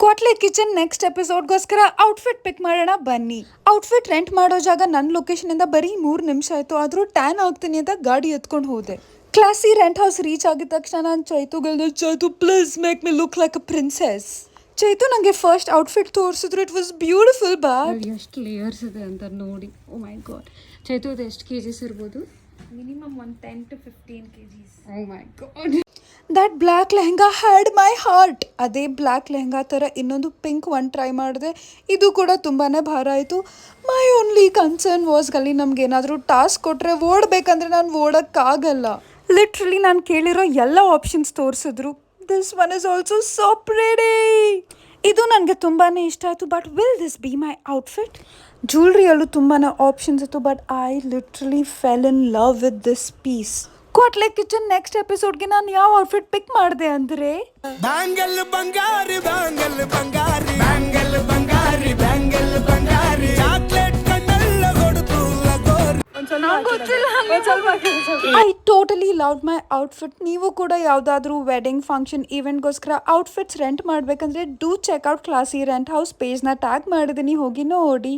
ಕ್ವಾಟ್ಲೆ kitchen next ಎಪಿಸೋಡ್ಗೋಸ್ಕರ outfit ಪಿಕ್ ಮಾಡೋಣ ಬನ್ನಿ. Outfit rent ಮಾಡೋ ಜಾಗ ನನ್ನ ಲೊಕೇಶನಿಂದ ಬರೀ 3 ನಿಮಿಷ ಆಯಿತು. ಆದರೂ ಟ್ಯಾನ್ ಆಗ್ತೀನಿ ಅಂತ ಗಾಡಿ ಎತ್ಕೊಂಡು ಹೋದೆ. ಕ್ಲಾಸಿ ರೆಂಟ್ ಹೌಸ್ ರೀಚ್ ಆಗಿದ ತಕ್ಷಣ ನಾನು ಚೈತುಗಳ್ದೆ, Chaitu please make me look like a princess. Chaitu ನನಗೆ ಫಸ್ಟ್ ಔಟ್ಫಿಟ್ ತೋರಿಸಿದ್ರು. It was beautiful. ಬಟ್ ಎಷ್ಟು ಲೇಯರ್ಸ್ ಇದೆ ಅಂತ ನೋಡಿ. ಓ ಮೈ ಗಾಡ್. ಚೈತು ಅದು ಎಷ್ಟು ಕೆಜಿಸ್ ಇರ್ಬೋದು? ಮಿನಿಮಮ್ ಒಂದು 10 to 15 kgs. Oh my god. That black lehenga had my heart. ಅದೇ ಬ್ಲ್ಯಾಕ್ ಲೆಹಂಗಾ ಥರ ಇನ್ನೊಂದು ಪಿಂಕ್ ಒನ್ ಟ್ರೈ ಮಾಡಿದೆ. ಇದು ಕೂಡ ತುಂಬಾ ಭಾರ ಆಯಿತು. ಮೈ ಓನ್ಲಿ ಕನ್ಸರ್ನ್ ವಾಸ್ ಅಲ್ಲಿ ನಮ್ಗೆ ಏನಾದರೂ ಟಾಸ್ಕ್ ಕೊಟ್ಟರೆ ಓಡಬೇಕಂದ್ರೆ ನಾನು ಓಡೋಕ್ಕಾಗಲ್ಲ. ಲಿಟ್ರಲಿ ನಾನು ಕೇಳಿರೋ ಎಲ್ಲ ಆಪ್ಷನ್ಸ್ ತೋರಿಸಿದ್ರು. This one is also so pretty. ಇದು ನನಗೆ ತುಂಬಾ ಇಷ್ಟ ಆಯಿತು. But will this be my outfit? ಜ್ಯುವೆಲ್ರಿಯಲ್ಲೂ ತುಂಬಾ ಆಪ್ಷನ್ಸ್ ಇತ್ತು. But I literally fell in love with this piece. Kwatle kitchen next ಎಪಿಸೋಡ್ಗೆ ನಾನು ಯಾವ ಔಟ್ಫಿಟ್ ಪಿಕ್ ಮಾಡಿದೆ ಅಂದರೆ ಬ್ಯಾಂಗಲ್ ಬಂಗಾರಿ ಬ್ಯಾಂಗಲ್ ಬಂಗಾರಿ ಬ್ಯಾಂಗಲ್ ಬಂಗಾರಿ ಬ್ಯಾಂಗಲ್ ಬಂಗಾರಿ ಚಾಕ್ಲೇಟ್ ಕಣ್ಣೆಲ್ಲ ಹೊಡೆದು ಲಗೋರಿ. I totally love my outfit. ನೀವು ಕೂಡ ಯಾವುದಾದ್ರೂ ವೆಡ್ಡಿಂಗ್ ಫಂಕ್ಷನ್ ಈವೆಂಟ್ಗೋಸ್ಕರ ಔಟ್ಫಿಟ್ಸ್ ರೆಂಟ್ ಮಾಡಬೇಕಂದ್ರೆ do check out classy rent house ಪೇಜ್ನ ಟ್ಯಾಗ್ ಮಾಡಿದ್ದೀನಿ, ಹೋಗಿ ನೋಡಿ.